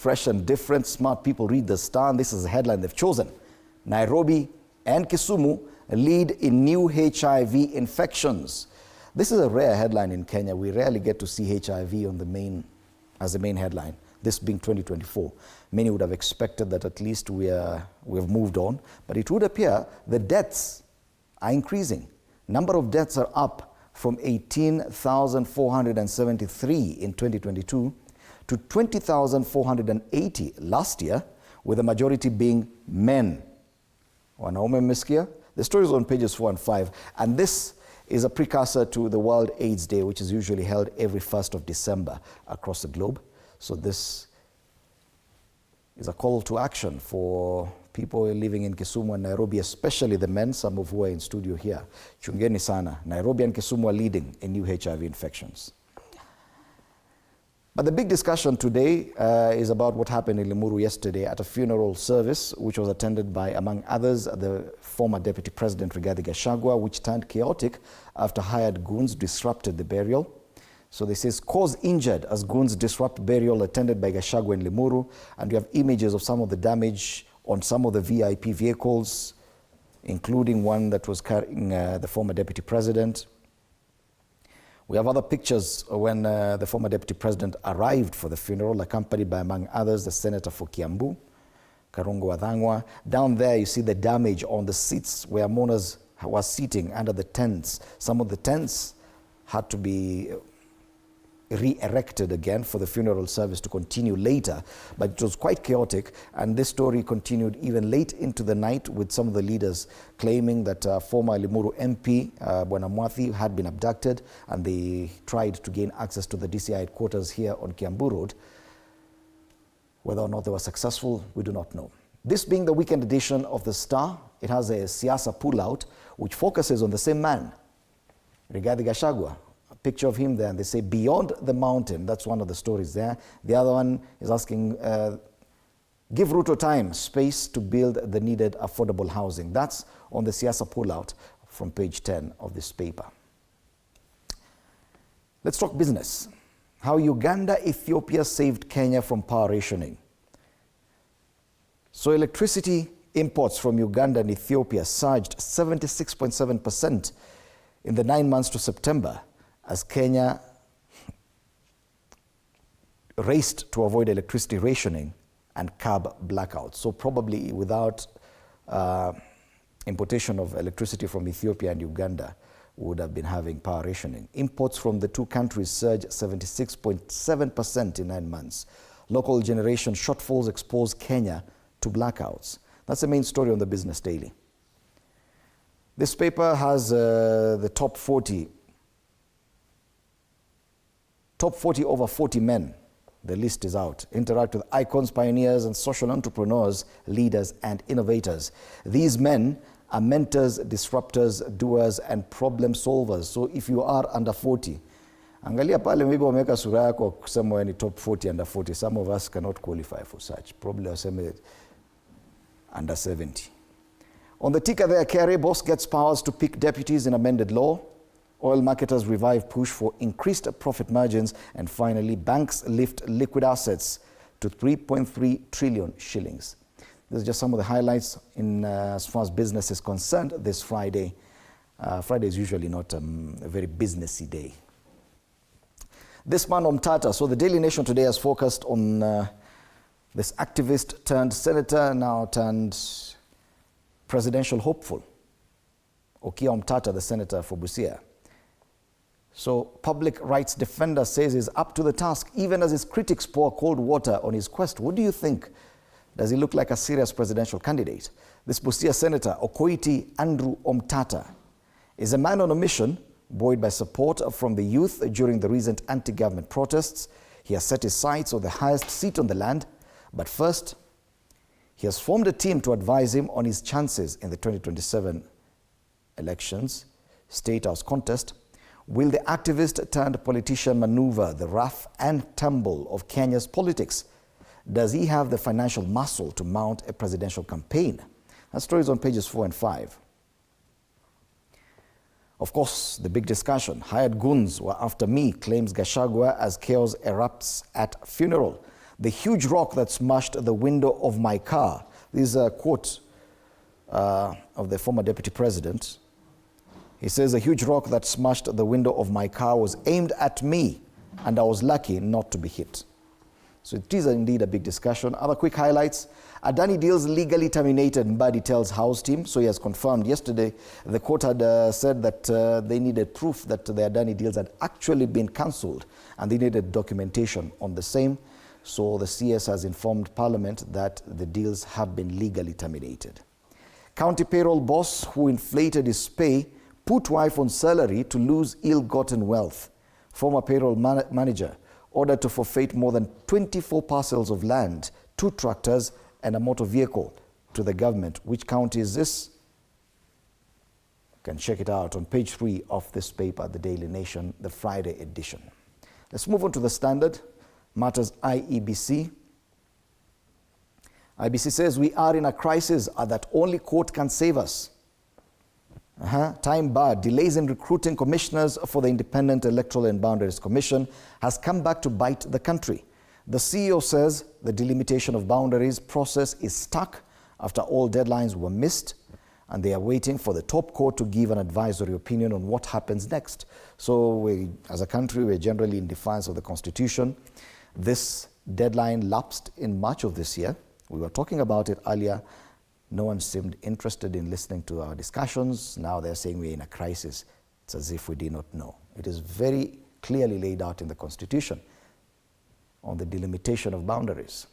Fresh and different, smart people read the Star, and this is the headline they've chosen. Nairobi and Kisumu lead in new HIV infections. This is a rare headline in Kenya. We rarely get to see HIV as the main headline, this being 2024. Many would have expected that at least we have moved on, but it would appear the deaths are increasing. Number of deaths are up from 18,473 in 2022 to 20,480 last year, with the majority being men. Wanaume mmesikia? The story is on pages 4 and 5, and this is a precursor to the World AIDS Day, which is usually held every 1st of December across the globe. So this is a call to action for people living in Kisumu and Nairobi, especially the men, some of who are in studio here. Chungeni sana. Nairobi and Kisumu are leading in new HIV infections. But the big discussion today is about what happened in Limuru yesterday at a funeral service, which was attended by, among others, the former Deputy President Rigathi Gachagua, which turned chaotic after hired goons disrupted the burial. So this is cause injured as goons disrupt burial attended by Gachagua in Limuru, and you have images of some of the damage on some of the VIP vehicles, including one that was carrying the former Deputy President. We have other pictures when the former Deputy President arrived for the funeral, accompanied by, among others, the Senator for Kiambu, Karungo Wathangwa. Down there, you see the damage on the seats where mourners were sitting under the tents. Some of the tents had to be re-erected again for the funeral service to continue later, but it was quite chaotic, and this story continued even late into the night with some of the leaders claiming that former Limuru MP Bwana Mwathi had been abducted, and they tried to gain access to the DCI headquarters here on Kiambu Road. Whether or not they were successful, we do not know. This being the weekend edition of The Star, it has a siasa pullout which focuses on the same man, Rigathi Gachagua. Picture of him there, and they say beyond the mountain. That's one of the stories there. The other one is asking, give Ruto time, space to build the needed affordable housing. That's on the siasa pullout from page 10 of this paper. Let's talk business. How Uganda, Ethiopia saved Kenya from power rationing. So electricity imports from Uganda and Ethiopia surged 76.7% in the 9 months to September, as Kenya raced to avoid electricity rationing and curb blackouts. So probably without importation of electricity from Ethiopia and Uganda, we would have been having power rationing. Imports from the two countries surged 76.7% in 9 months. Local generation shortfalls expose Kenya to blackouts. That's the main story on the Business Daily. This paper has the top 40 over 40 men. The list is out. Interact with icons, pioneers, and social entrepreneurs, leaders, and innovators. These men are mentors, disruptors, doers, and problem solvers. So if you are under 40, angalia pale maybe wameka sura yako kusema wewe ni top 40 under 40. Some of us cannot qualify for such. Probably waseme under 70. On the ticker there, Kerry boss gets powers to pick deputies in amended law. Oil marketers revive push for increased profit margins, and finally banks lift liquid assets to 3.3 trillion shillings. These are just some of the highlights in as far as business is concerned this Friday. Friday is usually not a very businessy day. This man Omtatah, so the Daily Nation today has focused on this activist turned senator, now turned presidential hopeful, Okia Omtatah, the senator for Busia. So public rights defender says he's up to the task, even as his critics pour cold water on his quest. What do you think? Does he look like a serious presidential candidate? This Busia senator, Okoiti Andrew Omtatah, is a man on a mission, buoyed by support from the youth during the recent anti-government protests. He has set his sights on the highest seat on the land, but first, he has formed a team to advise him on his chances in the 2027 elections, State House contest. Will the activist turned politician maneuver the rough and tumble of Kenya's politics? Does he have the financial muscle to mount a presidential campaign? That story is on pages 4 and 5. Of course, the big discussion. Hired goons were after me, claims Gachagua as chaos erupts at funeral. The huge rock that smashed the window of my car. This is a quote of the former deputy president. He says, a huge rock that smashed the window of my car was aimed at me, and I was lucky not to be hit. So it is indeed a big discussion. Other quick highlights. Adani deals legally terminated, Mbadi tells House team. So he has confirmed yesterday. The court had said that they needed proof that the Adani deals had actually been cancelled, and they needed documentation on the same. So the CS has informed Parliament that the deals have been legally terminated. County payroll boss who inflated his pay put wife on salary to lose ill-gotten wealth. Former payroll manager ordered to forfeit more than 24 parcels of land, 2 tractors and a motor vehicle to the government. Which county is this? You can check it out on page 3 of this paper, The Daily Nation, the Friday edition. Let's move on to the Standard. Matters IEBC. IEBC says we are in a crisis that only court can save us. Time barred. Delays in recruiting commissioners for the Independent Electoral and Boundaries Commission has come back to bite the country. The CEO says the delimitation of boundaries process is stuck after all deadlines were missed, and they are waiting for the top court to give an advisory opinion on what happens next. So as a country, we're generally in defiance of the Constitution. This deadline lapsed in March of this year. We were talking about it earlier. No one seemed interested in listening to our discussions. Now they're saying we're in a crisis. It's as if we did not know. It is very clearly laid out in the Constitution on the delimitation of boundaries.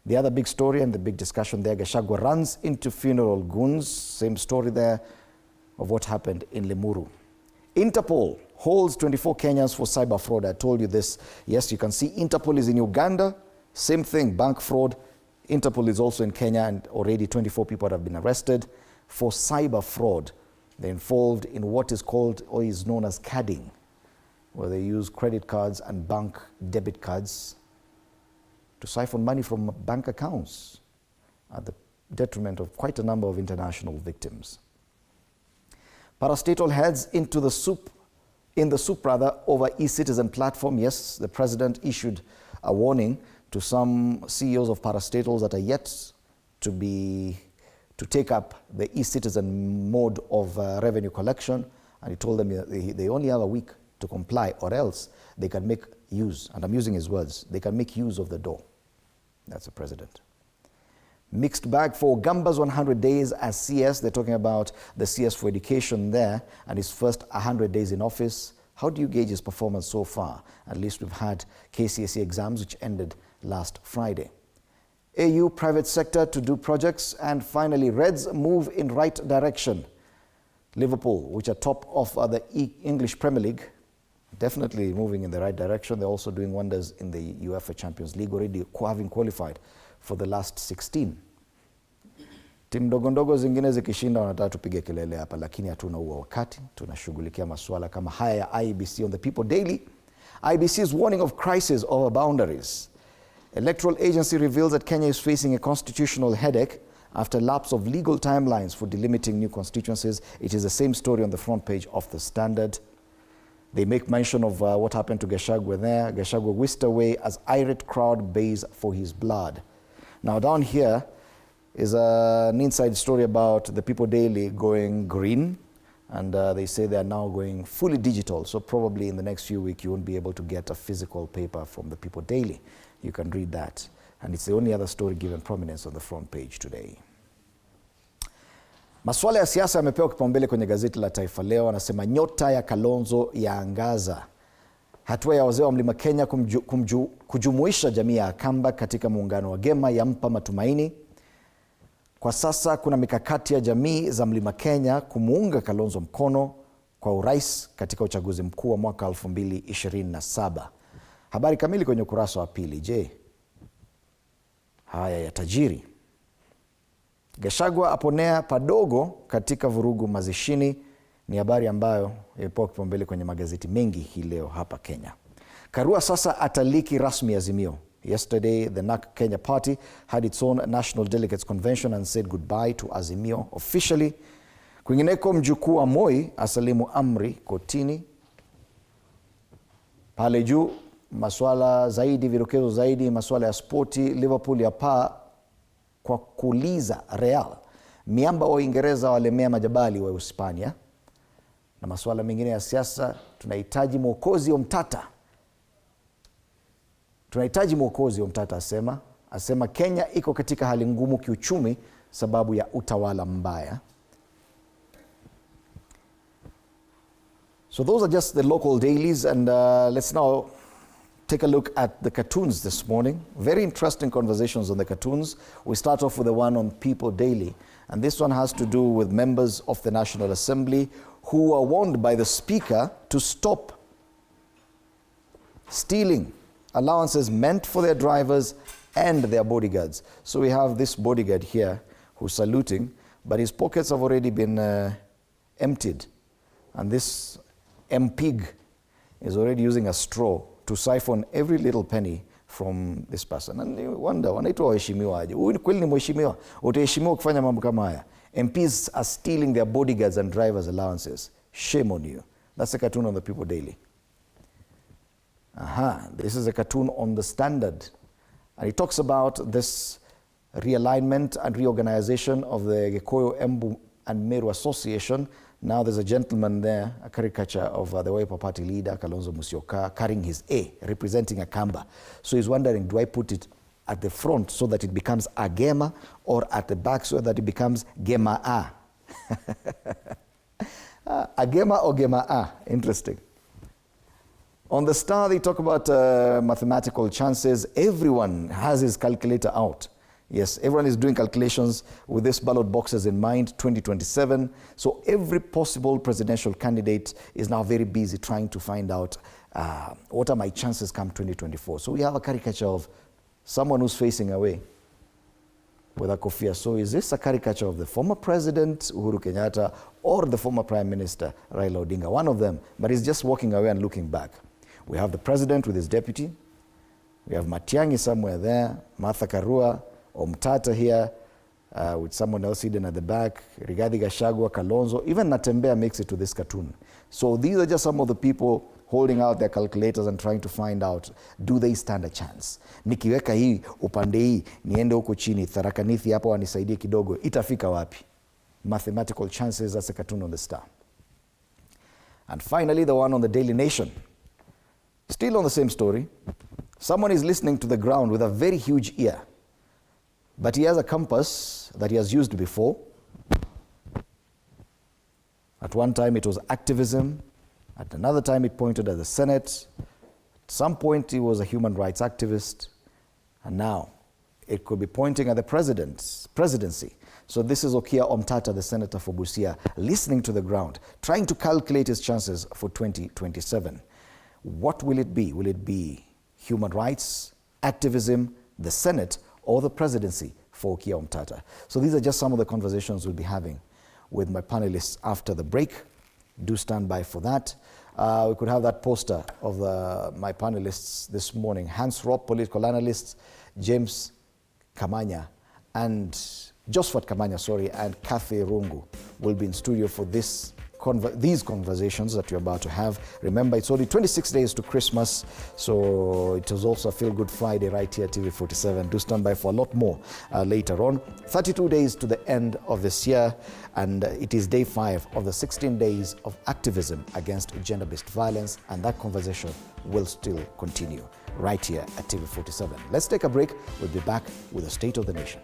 The other big story and the big discussion there, Gachagua runs into funeral goons. Same story there of what happened in Limuru. Interpol holds 24 Kenyans for cyber fraud. I told you this. Yes, you can see Interpol is in Uganda. Same thing, bank fraud. Interpol is also in Kenya, and already 24 people have been arrested for cyber fraud. They're involved in what is called or is known as cadding, where they use credit cards and bank debit cards to siphon money from bank accounts at the detriment of quite a number of international victims. Parastatal heads into the soup, over e-citizen platform. Yes, the president issued a warning to some CEOs of parastatals that are yet to take up the e-citizen mode of revenue collection, and he told them they only have a week to comply, or else they can make use, and I'm using his words, they can make use of the door. That's the president. Mixed bag for Gamba's 100 days as CS. They're talking about the CS for education there and his first 100 days in office. How do you gauge his performance so far? At least we've had KCSE exams which ended last Friday. AU private sector to do projects. And finally, Reds move in right direction. Liverpool, which are top of the English Premier League, definitely moving in the right direction. They're also doing wonders in the UEFA Champions League, already having qualified for the last 16. Timu ndogo zingine zikishinda wanataka tupige kelele hapa, lakini hatuna huo wakati. Tunashughulikia masuala kama haya ya IEBC on the People Daily. IEBC's warning of crisis over boundaries. Electoral agency reveals that Kenya is facing a constitutional headache after lapse of legal timelines for delimiting new constituencies. It is the same story on the front page of the Standard. They make mention of what happened to Gachagua there. Gachagua whisked away as irate crowd bays for his blood. Now down here is an inside story about the People Daily going green, and they say they are now going fully digital. So probably in the next few weeks you won't be able to get a physical paper from the People Daily. You can read that. And it's the only other story given prominence on the front page today. Masuala ya siasa yamepewa kipaumbele kwenye gazeti la Taifa Leo. Anasema nyota ya Kalonzo yaangaza. Hatua ya wazee wa Mlima Kenya kujumuisha jamii ya Akamba katika muungano wa Gema yampa matumaini. Kwa sasa kuna mikakati ya jamii za Mlima Kenya kumuunga Kalonzo mkono kwa urais katika uchaguzi mkuu wa mwaka 2027. Habari kamili kwenye ukurasa wa pili. Je, haya ya tajiri. Gachagua aponea padogo katika vurugu mazishini, ni habari ambayo imepewa kipaumbele kwenye magazeti mengi hii leo hapa Kenya. Karua sasa ataliki rasmi Azimio. Yesterday, the NARC Kenya party had its own National Delegates Convention and said goodbye to Azimio officially. Kwingineko, mjukuu wa Moi asalimu amri kotini. Pale juu, maswala zaidi, vidokezo zaidi, maswala ya spoti. Liverpool ya paa kwa kuliza Real. Miamba wa Uingereza walemea majabali wa Hispania. Na maswala mengine ya siasa, tunahitaji mwokozi Omtatah. Tunahitaji mwokozi Omtatah asema Kenya iko katika hali ngumu kiuchumi sababu ya utawala mbaya. So those are just the local dailies, and let's now take a look at the cartoons this morning. Very interesting conversations on the cartoons. We start off with the one on People Daily, and this one has to do with members of the National Assembly who are warned by the Speaker to stop stealing allowances meant for their drivers and their bodyguards. So we have this bodyguard here who's saluting, but his pockets have already been emptied, and this MPig is already using a straw to siphon every little penny from this person. And you wonder, wanaitwa waheshimiwa aje? Huyu kweli ni mheshimiwa? Utaheshimiwa kufanya mambo kama haya? MPs are stealing their bodyguards and drivers' allowances. Shame on you. That's a cartoon on the People Daily. This is a cartoon on the Standard. And it talks about this realignment and reorganization of the Gikuyu, Embu and Meru Association. Now there's a gentleman there, a caricature of the Wiper Party leader, Kalonzo Musyoka, carrying his A, representing a Kamba. So he's wondering, do I put it at the front so that it becomes Agema, or at the back so that it becomes Gemaa? Agema or Gemaa? Interesting. On the Star, they talk about mathematical chances. Everyone has his calculator out. Yes, everyone is doing calculations with this ballot boxes in mind, 2027. So every possible presidential candidate is now very busy trying to find out what are my chances come 2024. So we have a caricature of someone who's facing away with a kofia. So is this a caricature of the former president, Uhuru Kenyatta, or the former prime minister, Raila Odinga? One of them, but he's just walking away and looking back. We have the president with his deputy. We have Matiang'i somewhere there, Martha Karua, Omtatah here, with someone else hidden at the back, Rigathi Gachagua, Kalonzo. Even Natembeya makes it to this cartoon. So these are just some of the people holding out their calculators and trying to find out, do they stand a chance? Nikiweka hii upande hii, niende huko chini, Tharaka Nithi hapo wanisaidie kidogo, itafika wapi? Mathematical chances, that's a cartoon on the Star. And finally, the one on the Daily Nation. Still on the same story. Someone is listening to the ground with a very huge ear, but he has a compass that he has used before. At one time it was activism. At another time it pointed at the Senate. At some point he was a human rights activist. And now it could be pointing at the presidency. So this is Okia Omtatah, the senator for Busia, listening to the ground, trying to calculate his chances for 2027. What will it be? Will it be human rights, activism, the Senate, or the presidency for Okia Omtatah? So these are just some of the conversations we'll be having with my panelists after the break. Do stand by for that. We could have that poster of my panelists this morning. Hans Ropp, political analyst, James Kamanya, and Josephat Kamanya, and Kathy Rungu will be in studio for these conversations that you're about to have. Remember, it's only 26 days to Christmas, so it is also a feel-good Friday right here at TV47. Do stand by for a lot more later on. 32 days to the end of this year, and it is day 5 of the 16 days of activism against gender-based violence, and that conversation will still continue right here at TV47. Let's take a break. We'll be back with the State of the Nation.